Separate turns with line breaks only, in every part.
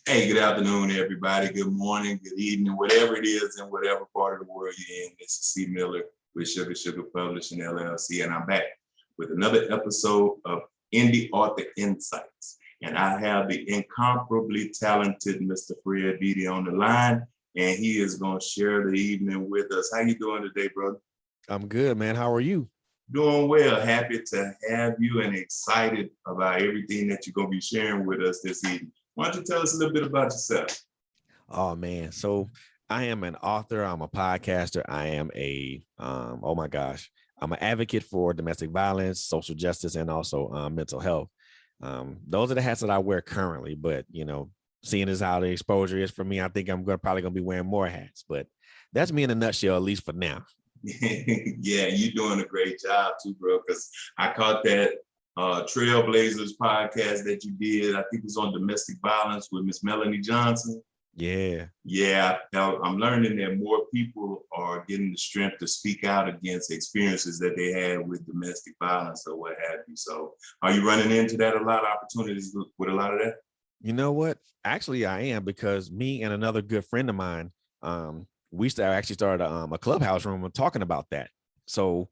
Hey, good afternoon, everybody. Good morning, good evening, whatever it is in whatever part of the world you're in. This is C. Miller with Sugar Publishing LLC, and I'm back with another episode of Indie Author Insights. And I have the incomparably talented Mr. Fredrick Beaty on the line, and he is going to share the evening with us. How you doing today, brother?
I'm good, man. How are you?
Doing well. Happy to have you and excited about everything that you're going to be sharing with us this evening. Why don't you tell us a little bit about yourself?
Oh, man. So I am an author. I'm a podcaster. I am I'm an advocate for domestic violence, social justice, and also mental health. Those are the hats that I wear currently, but, seeing as how the exposure is for me, I think I'm probably going to be wearing more hats, but that's me in a nutshell, at least for now.
Yeah, you're doing a great job too, bro, because I caught that Trailblazers podcast that you did. I think it was on domestic violence with Miss Melanie Johnson.
Yeah,
I'm learning that more people are getting the strength to speak out against experiences that they had with domestic violence or what have you. So are you running into that a lot of opportunities with a lot of that?
You know what? Actually, I am, because me and another good friend of mine, we actually started a Clubhouse Room talking about that. So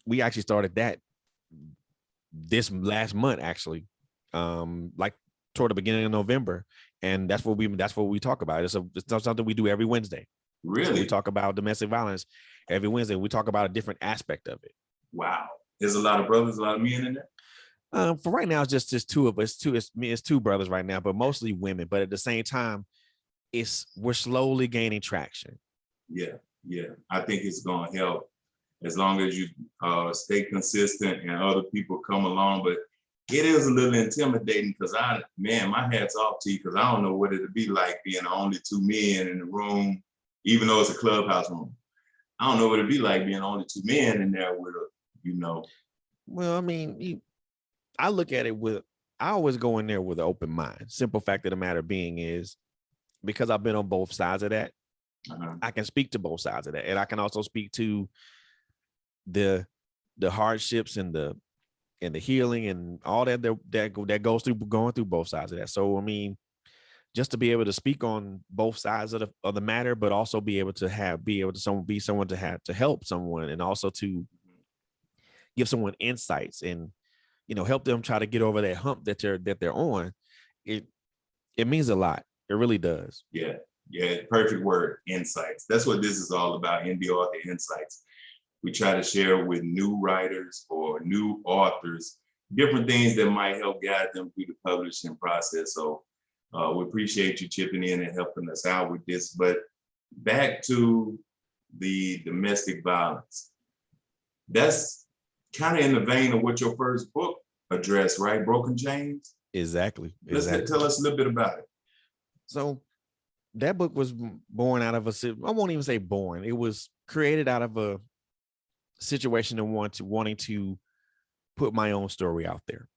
we actually started that this last month, actually, like toward the beginning of November, and that's what we talk about. It's something we do every Wednesday.
Really?
So we talk about domestic violence every Wednesday. We talk about a different aspect of it.
Wow, there's a lot of brothers, a lot of men in there.
For right now, it's just two of us. It's two brothers right now, but mostly women. But at the same time, we're slowly gaining traction.
Yeah. I think it's going to help as long as you stay consistent and other people come along. But it is a little intimidating because my hat's off to you, because I don't know what it'd be like being only two men in the room, even though it's a clubhouse room. I don't know what it'd be like being only two men in there with
Well, I mean, I look at it I always go in there with an open mind. Simple fact of the matter being is, because I've been on both sides of that, I can speak to both sides of that. And I can also speak to the hardships and the healing and all that goes through going through both sides of that. So, I mean, just to be able to speak on both sides of the matter, but also be able to be someone to help someone, and also to give someone insights and, help them try to get over that hump that they're on. It means a lot. It really does.
Yeah. Perfect word, insights. That's what this is all about, Indie Author Insights. We try to share with new writers or new authors different things that might help guide them through the publishing process. So we appreciate you chipping in and helping us out with this. But back to the domestic violence. That's kind of in the vein of what your first book addressed, right? Broken Chains?
Exactly.
Let's tell us a little bit about it.
So that book was born out of I won't even say born. It was created out of a situation of wanting to put my own story out there.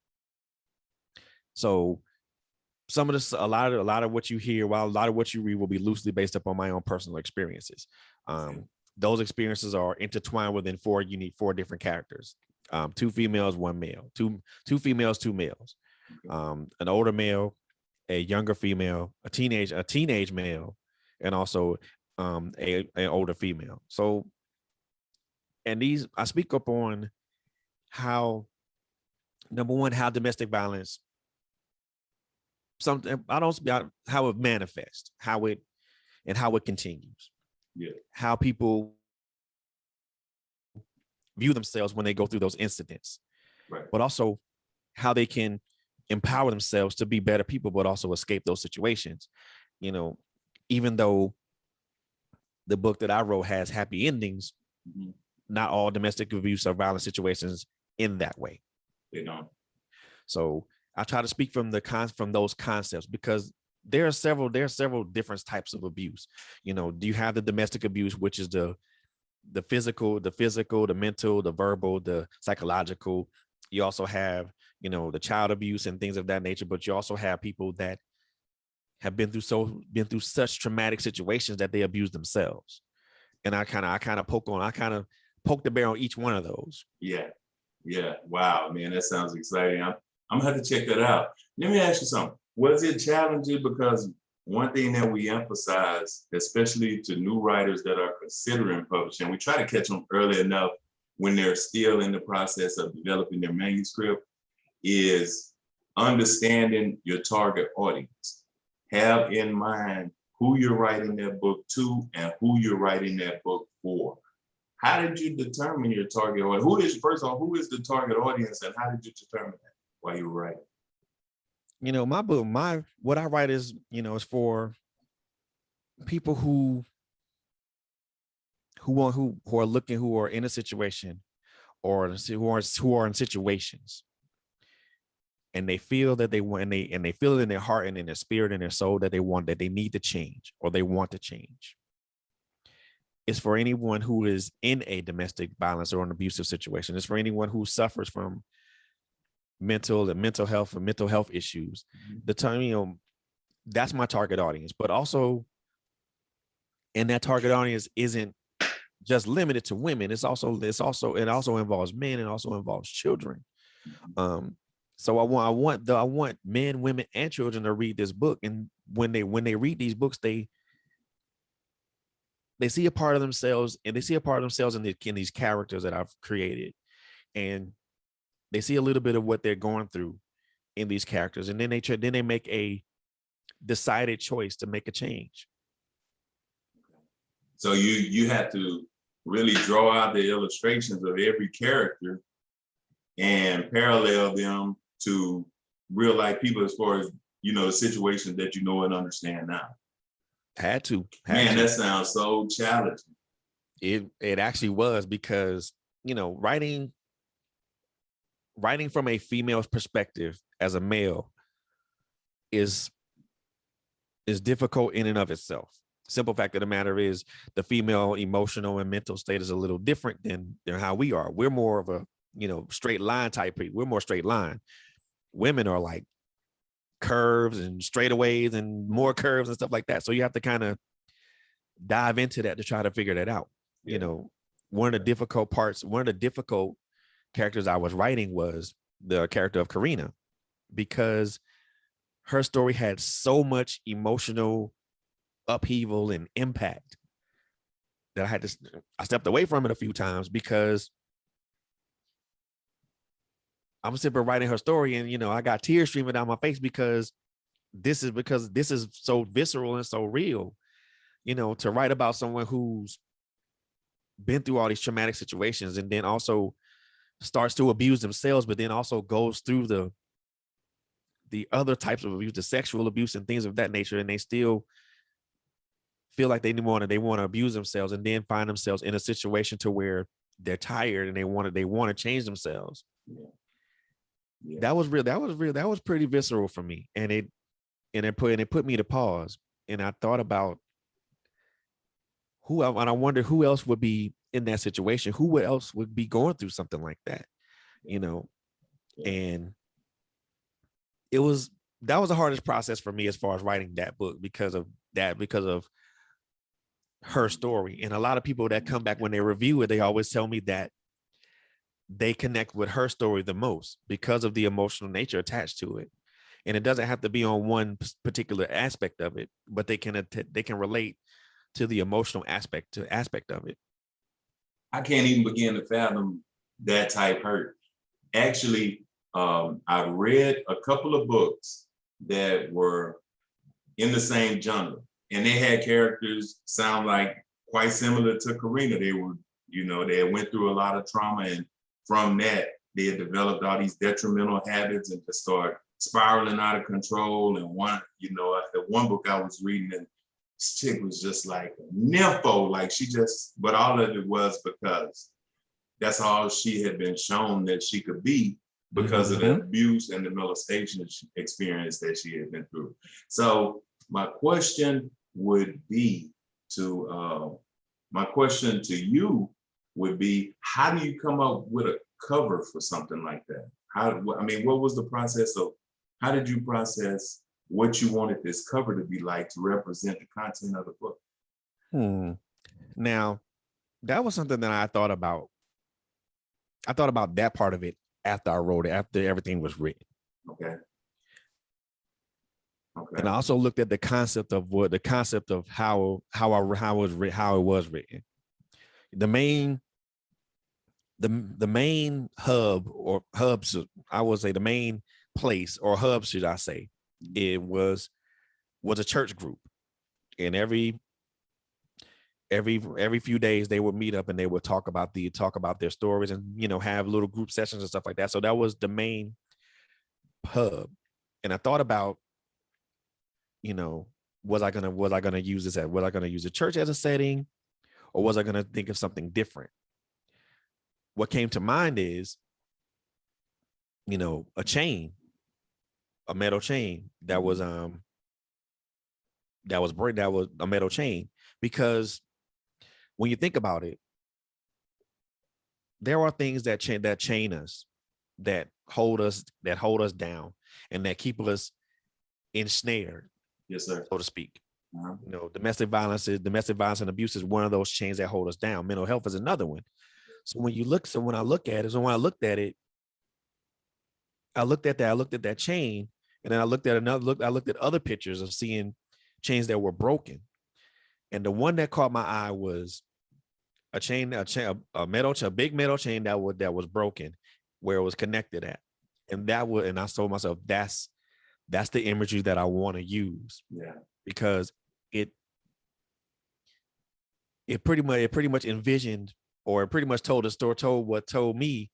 So a lot of what you hear, while a lot of what you read will be loosely based upon my own personal experiences. Those experiences are intertwined within four different characters. 2 females, 1 male, two females, 2 males, an older male, a younger female, a teenage male, and also an older female. So, and I speak up on how, number one, how domestic violence, how it manifests, how it continues.
Yeah.
How people view themselves when they go through those incidents,
right.
But also how they can empower themselves to be better people, but also escape those situations. Even though the book that I wrote has happy endings, not all domestic abuse or violent situations in that way.
They don't.
So I try to speak from those concepts, because there are several different types of abuse. Do you have the domestic abuse, which is the physical, the mental, the verbal, the psychological. You also have, the child abuse and things of that nature, but you also have people that have been through such traumatic situations that they abuse themselves. And I kind of poke the bear on each one of those.
Yeah. Wow, man, that sounds exciting. I'm gonna have to check that out. Let me ask you something. Was it challenging? Because one thing that we emphasize, especially to new writers that are considering publishing, we try to catch them early enough when they're still in the process of developing their manuscript, is understanding your target audience. Have in mind who you're writing that book to and who you're writing that book for. How did you determine your target audience? Who is the target audience, and how did you determine that while you were writing?
You know, my book, what I write is, you know, is for people who are looking, who are in a situation, or who are in situations, and they feel that they want, and they feel it in their heart and in their spirit and their soul that they need to change, or they want to change. It's for anyone who is in a domestic violence or an abusive situation. It's for anyone who suffers from mental health issues. The time, you know, that's my target audience. But also, and that target audience isn't just limited to women. It also involves men, and also involves children. So I want men, women, and children to read this book. And when they read these books, they see a part of themselves, and they see a part of themselves in these characters that I've created, and they see a little bit of what they're going through in these characters, and then they make a decided choice to make a change.
So you have to really draw out the illustrations of every character and parallel them to real life people, as far as, you know, the situations that you know and understand now.
Had to.
That sounds so challenging.
It actually was, because, you know, writing from a female's perspective as a male is difficult in and of itself. Simple fact of the matter is, the female emotional and mental state is a little different than how we are. We're more of a, you know, straight line type people. We're more straight line. Women are like curves and straightaways and more curves and stuff like that. So you have to kind of dive into that to try to figure that out. Yeah. You know, one of the difficult characters I was writing was the character of Karina, because her story had so much emotional upheaval and impact that I stepped away from it a few times, because I'm sitting writing her story, and, you know, I got tears streaming down my face, because this is so visceral and so real. You know, to write about someone who's been through all these traumatic situations, and then also starts to abuse themselves, but then also goes through the other types of abuse, the sexual abuse and things of that nature, and they still feel like they want to abuse themselves, and then find themselves in a situation to where they're tired and they want to change themselves. Yeah. That was real. That was pretty visceral for me, and it put me to pause, and I thought about and I wondered who else would be in that situation, who else would be going through something like that, you know. Yeah. And that was the hardest process for me as far as writing that book, because of her story. And a lot of people that come back when they review it, they always tell me that they connect with her story the most because of the emotional nature attached to it. And it doesn't have to be on one particular aspect of it, but they can relate to the emotional aspect of it.
I can't even begin to fathom that type hurt. Actually, I read a couple of books that were in the same genre, and they had characters sound like quite similar to Karina. They were, you know, they went through a lot of trauma, and from that, they had developed all these detrimental habits and to start spiraling out of control. And one, you know, the one book I was reading, and this chick was just like nympho, like but all of it was because that's all she had been shown that she could be, because of the abuse and the molestation experience that she had been through. So my question to you would be, how do you come up with a cover for something like that? What was the process of, how did you process what you wanted this cover to be like to represent the content of the book?
Now, that was something that I thought about. I thought about that part of it after I wrote it, after everything was written.
Okay.
And I also looked at the concept of how it was written. The main hub or hubs, I would say the main place or hub, should I say, it was a church group. And every few days they would meet up and they would talk about their stories and, you know, have little group sessions and stuff like that. So that was the main hub. And I thought about, you know, was I gonna use a church as a setting, or was I gonna think of something different? What came to mind is, you know, a metal chain that was a metal chain, because when you think about it, there are things that chain us, that hold us down, and that keep us ensnared.
Yes, sir.
So to speak. You know, domestic violence and abuse is one of those chains that hold us down. Mental health is another one. So when I looked at it, I looked at that chain, and then I looked at other pictures of seeing chains that were broken. And the one that caught my eye was a big metal chain that was broken, where it was connected at. And I told myself, that's the imagery that I want to use.
Yeah.
Because it pretty much envisioned, or it pretty much told me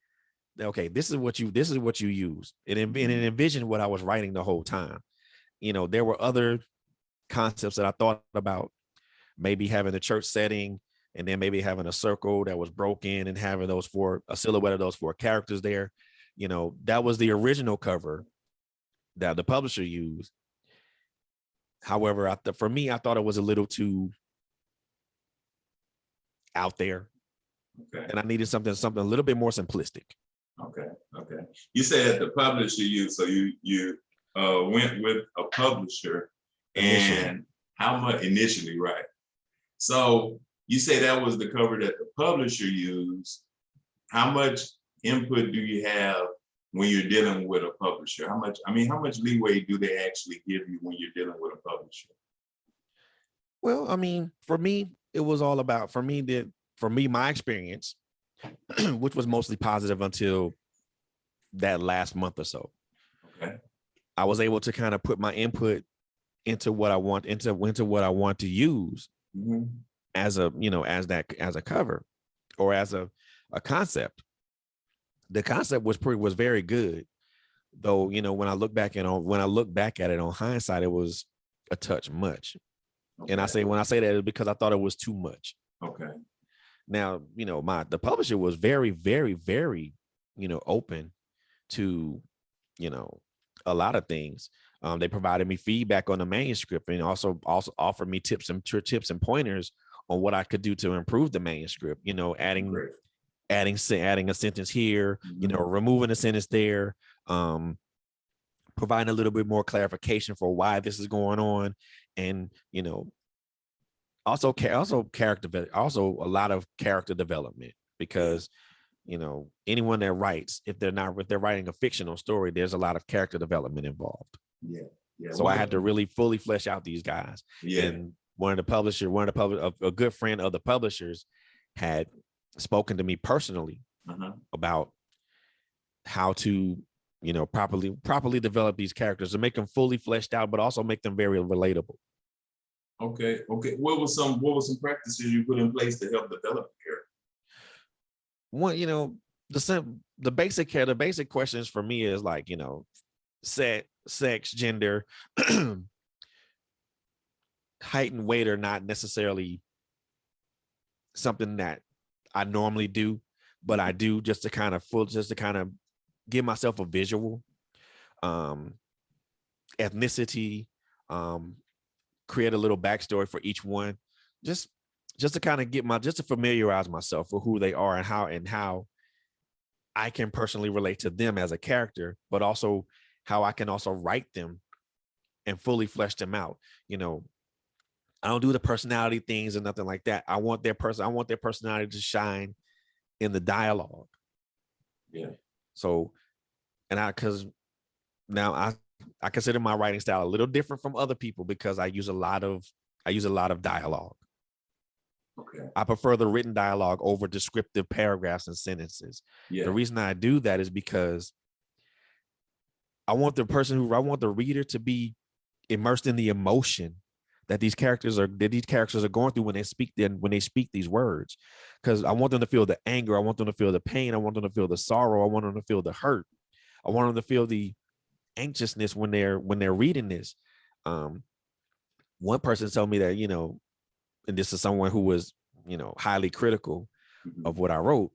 that, okay, this is what you use. It envisioned what I was writing the whole time. You know, there were other concepts that I thought about, maybe having a church setting, and then maybe having a circle that was broken and having a silhouette of those 4 characters there. You know, that was the original cover that the publisher used. However, for me, I thought it was a little too out there.
Okay.
And I needed something a little bit more simplistic.
Okay. You said the publisher used, so you went with a publisher, and how much initially, right? So you say that was the cover that the publisher used. How much input do you have when you're dealing with a publisher? How much leeway do they actually give you when you're dealing with a publisher?
Well, I mean, for me, it was all about, my experience, which was mostly positive until that last month or so.
Okay.
I was able to kind of put my input into what I want, into what I want to use as a cover, or as a concept. The concept was very good, though. You know, when I look back at it on hindsight, it was a touch much. Okay. And when I say that, it's because I thought it was too much.
Okay.
Now, you know, the publisher was very, very, very, you know, open to, you know, a lot of things. They provided me feedback on the manuscript, and also offered me tips and pointers on what I could do to improve the manuscript. You know, adding a sentence here, you know, removing a sentence there, providing a little bit more clarification for why this is going on, and, you know, also a lot of character development, because, you know, anyone that writes, if they're writing a fictional story, there's a lot of character development involved. Yeah. So I had to really fully flesh out these guys. Yeah. And a good friend of the publishers had spoken to me personally about how to, you know, properly develop these characters, to make them fully fleshed out, but also make them very relatable.
Okay. What was some practices you put in place to help develop the character?
One, you know, the basic questions for me is, like, you know, sex, gender, height and weight are not necessarily something that I normally do, but I do just to kind of give myself a visual. Ethnicity, create a little backstory for each one, just to kind of just to familiarize myself with who they are, and how I can personally relate to them as a character, but also how I can also write them and fully flesh them out. You know, I don't do the personality things and nothing like that. I want their personality to shine in the dialogue. Yeah. So, because now I consider my writing style a little different from other people because I use a lot of dialogue.
Okay.
I prefer the written dialogue over descriptive paragraphs and sentences.
Yeah.
The reason I do that is because I want the reader to be immersed in the emotion that these characters are going through when they speak these words. Because I want them to feel the anger, I want them to feel the pain, I want them to feel the sorrow, I want them to feel the hurt, I want them to feel the anxiousness when they're reading this. One person told me that, and this is someone who was, highly critical of what I wrote.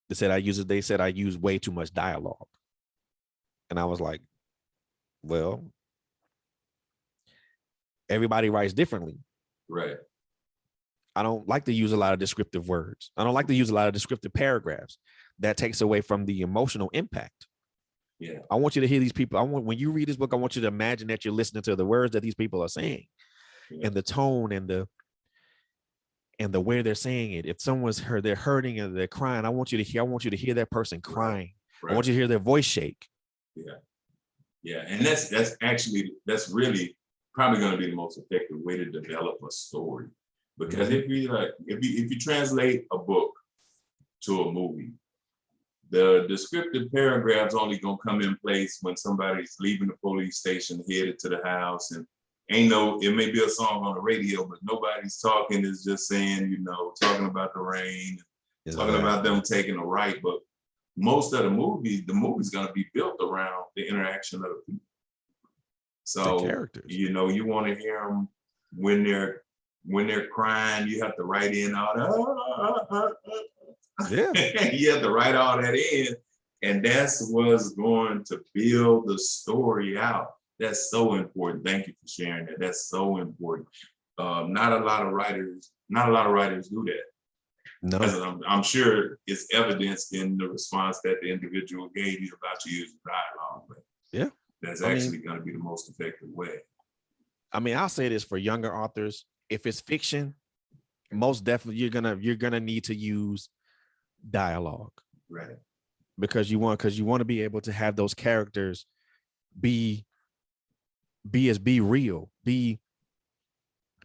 They said I use way too much dialogue. And I was like, well, everybody writes differently.
Right.
I don't like to use a lot of descriptive words. I don't like to use a lot of descriptive paragraphs. That takes away from the emotional impact.
Yeah.
I want you to hear these people. When you read this book, I want you to imagine that you're listening to the words that these people are saying, and the tone and the way they're saying it. If they're hurting and they're crying, I want you to hear that person crying. Right. I want you to hear their voice shake. Yeah.
Yeah. And that's really probably going to be the most effective way to develop a story. Because if you translate a book to a movie, the descriptive paragraphs only gonna come in place when somebody's leaving the police station, headed to the house, and it may be a song on the radio, but nobody's talking. It's just saying, talking about the rain, talking about them taking a right. But most of the movie's gonna be built around the interaction of the people. So
the characters.
You want to hear them when they're crying. You have to write in all that.
Yeah.
You have to write all that in, and that's what's going to build the story out. That's so important. Thank you for sharing that. That's so important. Not a lot of writers do that. No. I'm sure it's evidenced in the response that the individual gave you about you using dialogue. But yeah, that's actually going to be the most effective way.
I mean, I'll say this for younger authors: if it's fiction, most definitely you're gonna need to use dialogue,
right?
Because you want to be able to have those characters be real, be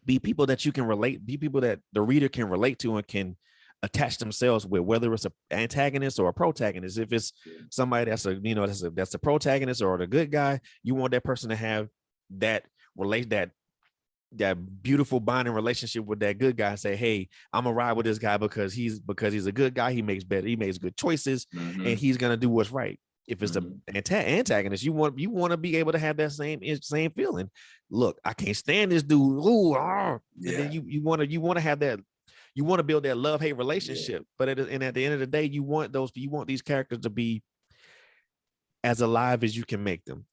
people that you can relate, be people that the reader can relate to and can attach themselves with, whether it's an antagonist or a protagonist. If it's somebody that's a protagonist or the good guy, you want that person to have that beautiful bonding relationship with that good guy and say, hey, I'm gonna ride with this guy because he's a good guy. He makes good choices, and he's gonna do what's right. If it's an antagonist, you want to be able to have that same feeling. Look, I can't stand this dude. Ooh, and then you want to have that. You want to build that love-hate relationship, but at the end of the day, you want these characters to be as alive as you can make them.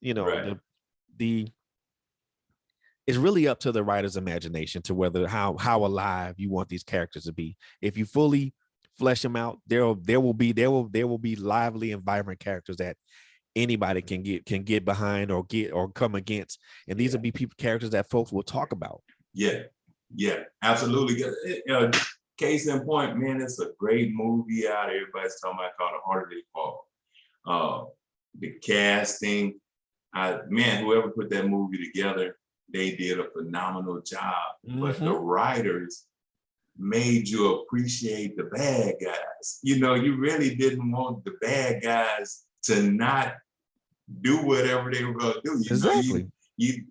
It's really up to the writer's imagination to whether how alive you want these characters to be. If you fully flesh them out, there will be lively and vibrant characters that anybody can get behind or come against, and these will be characters that folks will talk about.
Yeah, absolutely. Case in point, man, it's a great movie out. Everybody's talking about called A Harder They Fall. The casting, whoever put that movie together, they did a phenomenal job. But the writers made you appreciate the bad guys. You really didn't want the bad guys to not do whatever they were going to do.
Exactly.
You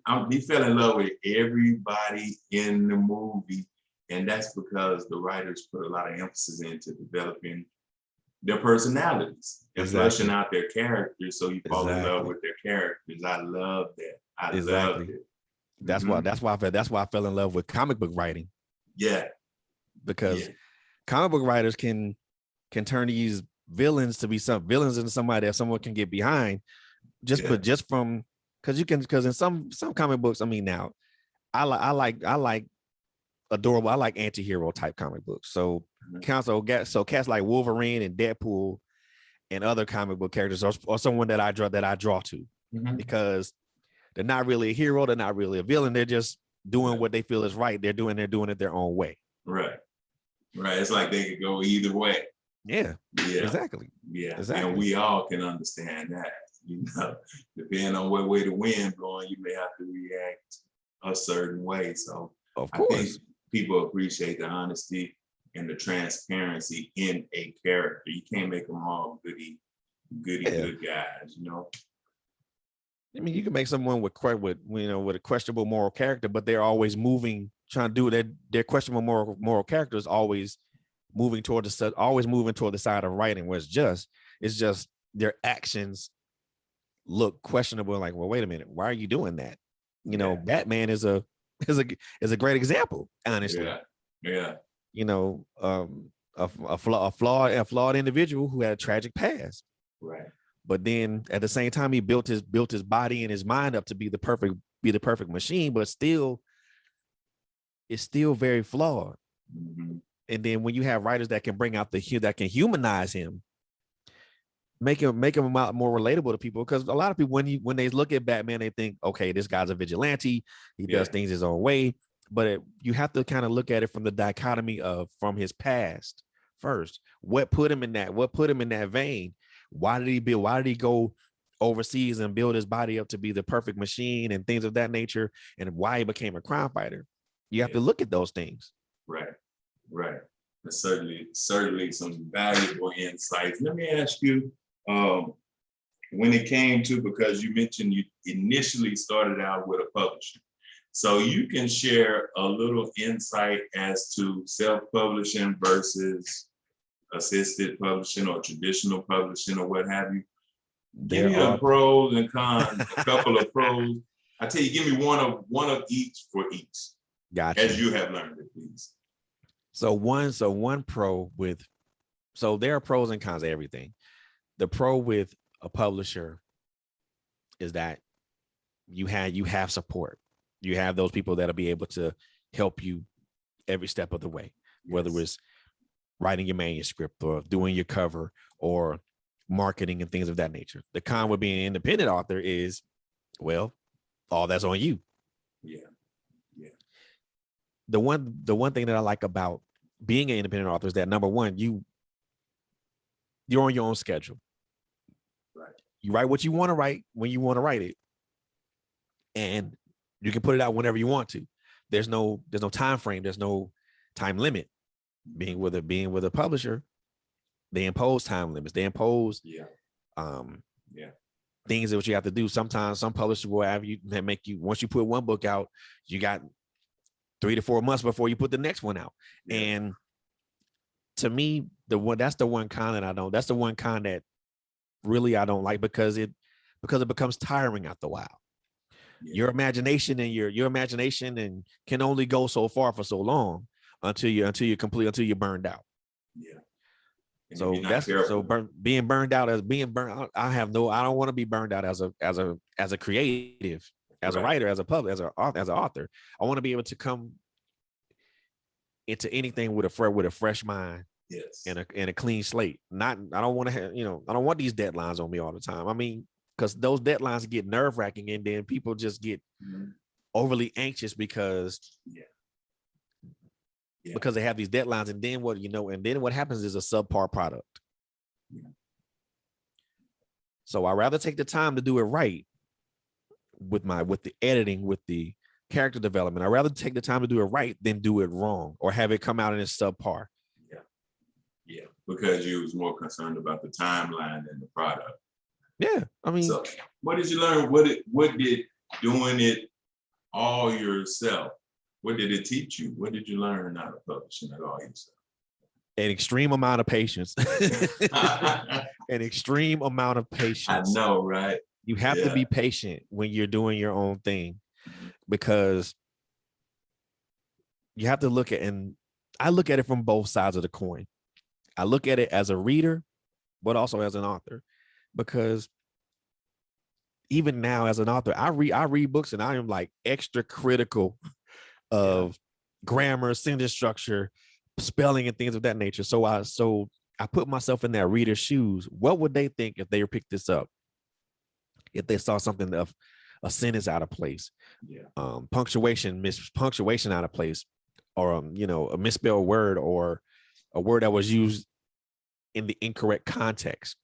fell in love with everybody in the movie, and that's because the writers put a lot of emphasis into developing their personalities and fleshing out their characters, so you fall in love with their characters. I love that. I loved it.
That's why I fell in love with comic book writing.
Yeah,
because comic book writers can turn these villains into somebody that someone can get behind, but just from. Because in some comic books, now I like adorable, I like anti-hero type comic books. So cats like Wolverine and Deadpool and other comic book characters or someone that I draw to, because they're not really a hero, they're not really a villain, they're just doing what they feel is right. They're doing it their own way.
Right. It's like they could go either way.
Yeah. Exactly.
And we all can understand that. You know, depending on what way the wind blowing, you may have to react a certain way. So
Of
I think
course.
people appreciate the honesty and the transparency in a character. You can't make them all goody
Yeah.
good guys, you know.
I mean, you can make someone with a questionable moral character, but they're always moving, trying to do that. Their questionable moral character is always moving toward the side of right and what's just. It's just their actions look questionable. Like, well, wait a minute, why are you doing that? You know, Batman is a great example, honestly.
Yeah.
You know, a flawed individual who had a tragic past.
Right.
But then at the same time, he built his body and his mind up to be the perfect machine, but it's still very flawed.
Mm-hmm.
And then when you have writers that can bring out that can humanize him, make him more relatable to people, because a lot of people when they look at Batman, they think, okay, this guy's a vigilante, he does things his own way. But you have to kind of look at it from the dichotomy from his past first. What put him in that vein? Why did he go overseas and build his body up to be the perfect machine and things of that nature, and why he became a crime fighter? You have to look at those things.
Right. That's certainly some valuable insights. Let me ask you, when it came to, because you mentioned you initially started out with a publisher, so you can share a little insight as to self-publishing versus assisted publishing or traditional publishing or what have you. Give me the pros and cons, a couple of pros. I tell you, give me one of each for each.
Gotcha.
As you have learned it, please.
So one pro with, so there are pros and cons of everything. The pro with a publisher is that you have support. You have those people that'll be able to help you every step of the way, whether it's writing your manuscript or doing your cover or marketing and things of that nature. The con with being an independent author is, well, all that's on you.
Yeah.
The one thing that I like about being an independent author is that, number one, you're on your own schedule.
Right.
You write what you want to write when you want to write it, and you can put it out whenever you want to. There's no time frame. There's no time limit. Being with a publisher, they impose time limits. They impose things that you have to do. Sometimes some publishers will have you make you, once you put one book out, you got 3 to 4 months before you put the next one out. And to me, that's the one con that really I don't like, because it becomes tiring after a while. Your imagination and can only go so far for so long until you're burned out. Being burned out. I don't want to be burned out as a creative, as a writer, as an author. I want to be able to come into anything with a fresh mind, and a clean slate. I don't want these deadlines on me all the time. I mean, because those deadlines get nerve-wracking, and then people just get overly anxious because they have these deadlines, and then what happens is a subpar product. So I rather take the time to do it right with the editing, with the character development. I'd rather take the time to do it right than do it wrong or have it come out in a subpar.
Yeah, because you was more concerned about the timeline than the product.
Yeah, I mean,
so what did you learn? What did doing it all yourself, what did it teach you? What did you learn out of publishing it all yourself?
An extreme amount of patience. An extreme amount of patience.
I know, right?
You have to be patient when you're doing your own thing, because you have to look at, and I look at it from both sides of the coin. I look at it as a reader, but also as an author, because even now as an author, I read books and I am like extra critical of grammar, sentence structure, spelling, and things of that nature. So I put myself in that reader's shoes. What would they think if they picked this up? If they saw something of a sentence out of place, punctuation out of place, or a misspelled word, or a word that was used in the incorrect context.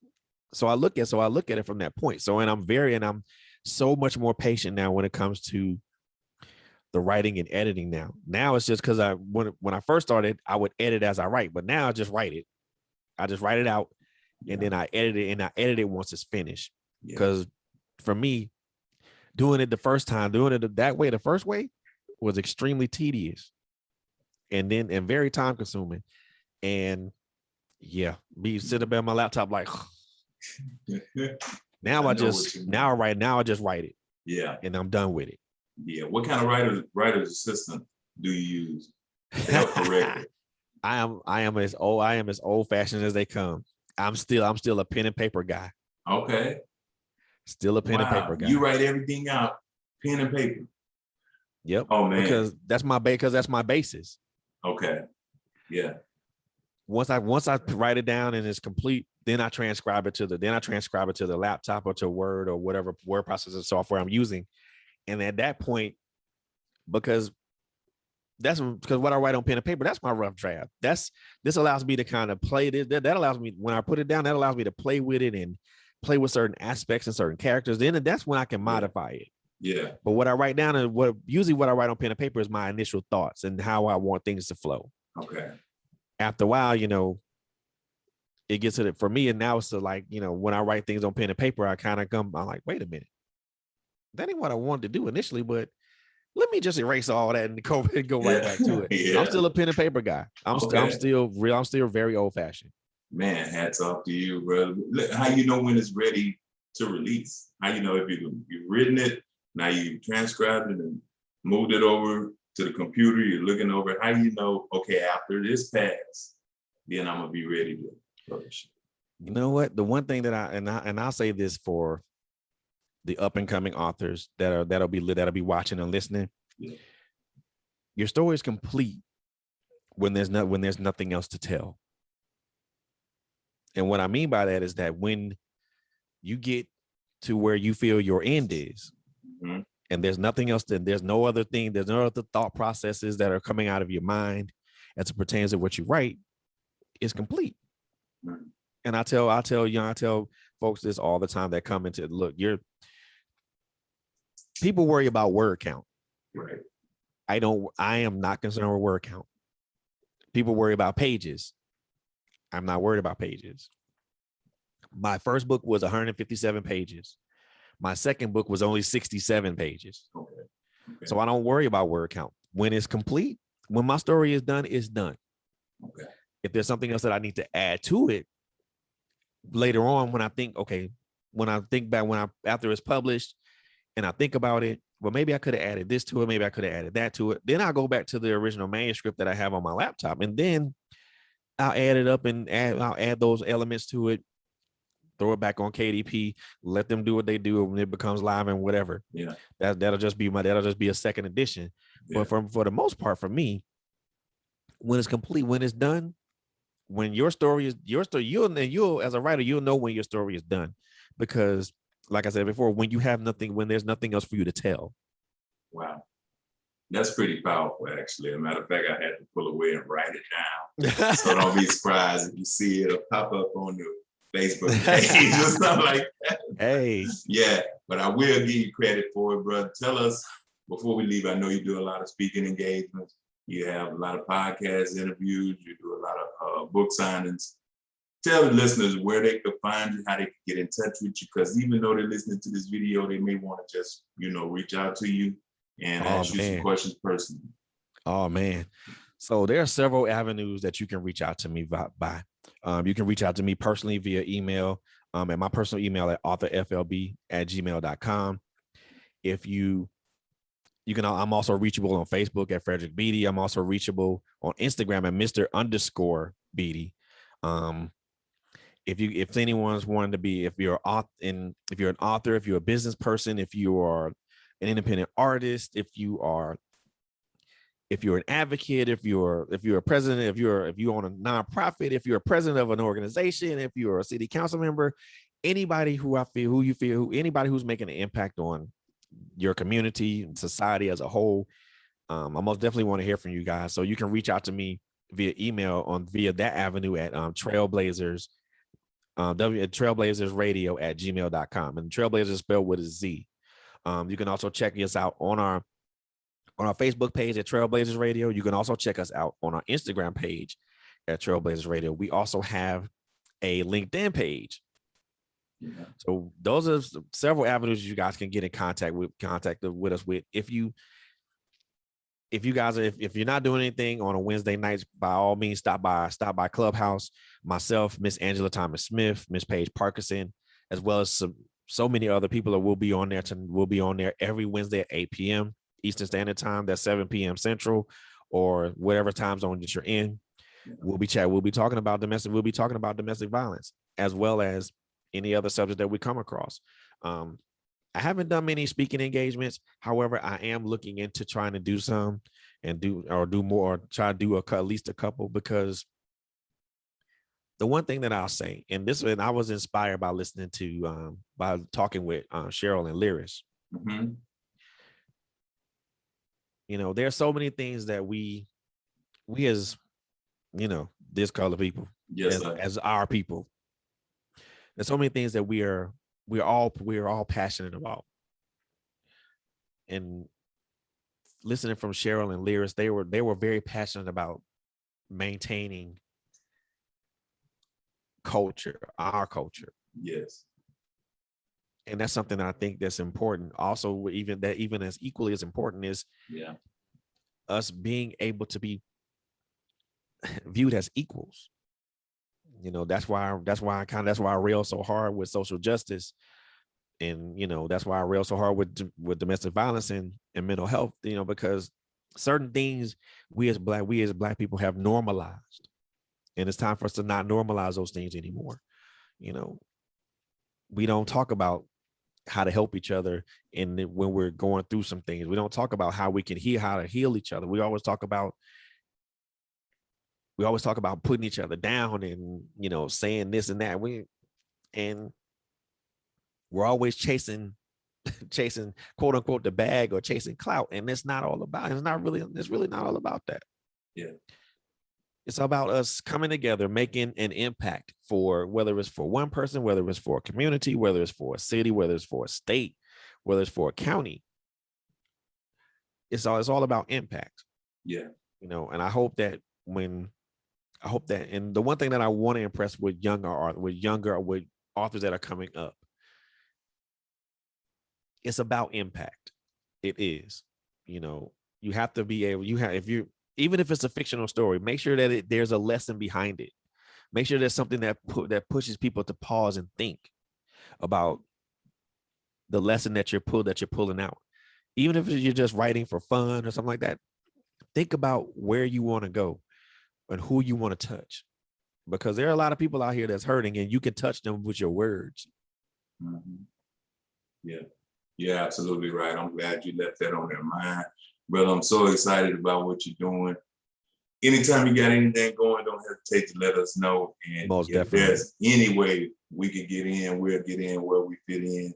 So I look at it from that point. So, and I'm so much more patient now when it comes to the writing and editing now. Now it's just because when I first started, I would edit as I write, but now I just write it. I just write it out, and then I edit it, and I edit it once it's finished. Because for me, doing it the first first way was extremely tedious and very time consuming. And be sitting up on my laptop like now I just write it.
Yeah.
And I'm done with it.
Yeah. What kind of writer's assistant do you use to help correct it?
I am as old fashioned as they come. I'm still a pen and paper guy.
Okay.
Still a pen and paper guy.
You write everything out, pen and paper.
Yep.
Oh man.
Because that's my basis.
Okay. Yeah.
Once I write it down and it's complete, then I transcribe it to the laptop or to Word or whatever word processor software I'm using. And at that point, because what I write on pen and paper, that's my rough draft. This allows me to kind of play this. That allows me, when I put it down, that allows me to play with it and play with certain aspects and certain characters. Then that's when I can modify it.
Yeah.
But what I write down and what I write on pen and paper is my initial thoughts and how I want things to flow.
Okay.
After a while, it gets to it for me. And now it's to like, when I write things on pen and paper, I'm like, wait a minute. That ain't what I wanted to do initially, but let me just erase all that and go right back to it. Yeah. I'm still a pen and paper guy. I'm still very old fashioned.
Man, hats off to you, bro. How you know when it's ready to release? How you know if you've written it, now you transcribed it and moved it over to the computer, you're looking over it. How you know, okay, after this pass, then I'm gonna be ready to publish it?
You know what? The one thing that I'll say this for the up and coming authors that'll be watching and listening. Yeah. Your story is complete when there's nothing else to tell. And what I mean by that is that when you get to where you feel your end is, mm-hmm. and there's nothing else, there's no other thought processes that are coming out of your mind as it pertains to what you write, is complete. Mm-hmm. And I tell folks this all the time that come into look, people worry about word count.
Right.
I am not concerned with word count. People worry about pages. I'm not worried about pages. My first book was 157 pages. My second book was only 67 pages. Okay. So I don't worry about word count. When it's complete, when my story is done, it's done. Okay. If there's something else that I need to add to it later on, when I think back after it's published and I think about it, well, maybe I could have added this to it. Maybe I could have added that to it. Then I'll go back to the original manuscript that I have on my laptop, and then I'll add it up and I'll add those elements to it, throw it back on KDP, let them do what they do when it becomes live and whatever. Yeah. That'll just be a second edition. Yeah. But for the most part, for me, when it's complete, when it's done, when your story, you'll as a writer, you'll know when your story is done. Because like I said before, when there's nothing else for you to tell.
Wow. That's pretty powerful, actually. As a matter of fact, I had to pull away and write it down. So don't be surprised if you see it pop up on the Facebook page or something like that.
Hey.
Yeah, but I will give you credit for it, brother. Tell us, before we leave, I know you do a lot of speaking engagements. You have a lot of podcast interviews. You do a lot of book signings. Tell the listeners where they could find you, how they can get in touch with you, because even though they're listening to this video, they may want to just, reach out to you and ask you some questions personally.
Oh, man. So there are several avenues that you can reach out to me by. You can reach out to me personally via email at my personal email at authorflb@gmail.com. If I'm also reachable on Facebook at Fredrick Beaty. I'm also reachable on Instagram at Mr._Beaty. If anyone's wanting to be, if you're an author, if you're a business person, if you are an independent artist, if you're an advocate, if you're a president, if you own a nonprofit, if you're a president of an organization, if you're a city council member, anybody anybody who's making an impact on your community and society as a whole, I most definitely want to hear from you guys. So you can reach out to me via email via that avenue at trailblazers trailblazersradio@gmail.com, and Trailblazers is spelled with a Z. You can also check us out on our Facebook page at Trailblazers Radio. You can also check us out on our Instagram page at Trailblazers Radio. We also have a LinkedIn page. Yeah. So those are several avenues you guys can get in contact with us with. If you're not doing anything on a Wednesday night, by all means, stop by Clubhouse. Myself, Miss Angela Thomas Smith, Miss Paige Parkinson, as well as so many other people that will be on there. We'll be on there every Wednesday at 8 p.m. Eastern Standard Time. That's 7 p.m. Central, or whatever time zone that you're in. Yeah. We'll be talking about domestic violence, as well as any other subject that we come across. I haven't done many speaking engagements. However, I am looking into trying to do some and do more, try to do at least a couple, because the one thing that I'll say, and I was inspired by listening to, by talking with Cheryl and Lyris. Mm-hmm. You know, there are so many things that we as, you know, this color people, yes, as our people, there's so many things that we're all passionate about. And listening from Cheryl and Lyris, they were very passionate about maintaining culture, our culture. Yes. And that's something that I think that's important. Also, even as equally as important is us being able to be viewed as equals. You know, that's why I rail so hard with social justice, and you know, that's why I rail so hard with domestic violence and mental health. You know, because certain things we as black people have normalized, and it's time for us to not normalize those things anymore. You know, we don't talk about how to help each other, and when we're going through some things, we don't talk about how we can heal each other. We always talk about putting each other down and, you know, saying this and that. We're always chasing quote unquote the bag, or chasing clout. And it's really not all about that. Yeah. It's about us coming together, making an impact for, whether it's for one person, whether it's for a community, whether it's for a city, whether it's for a state, whether it's for a county. It's all about impact. Yeah. You know, and I hope that, and the one thing that I want to impress with authors that are coming up, it's about impact. It is, you know, you have to be able, even if it's a fictional story, make sure that there's a lesson behind it. Make sure there's something that pushes people to pause and think about the lesson that you're pulling out. Even if you're just writing for fun or something like that, think about where you want to go and who you want to touch, because there are a lot of people out here that's hurting, and you can touch them with your words. Mm-hmm. Yeah, you're absolutely right. I'm glad you left that on their mind. Brother, I'm so excited about what you're doing. Anytime you got anything going, don't hesitate to let us know. And most if definitely. There's any way we can get in, we'll get in where we fit in.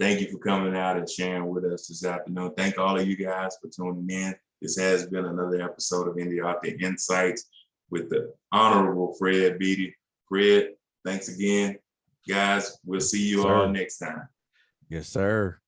Thank you for coming out and sharing with us this afternoon. Thank all of you guys for tuning in. This has been another episode of Indie Author Insights with the Honorable Fred Beaty. Fred, thanks again. Guys, we'll see you all next time. Yes, sir.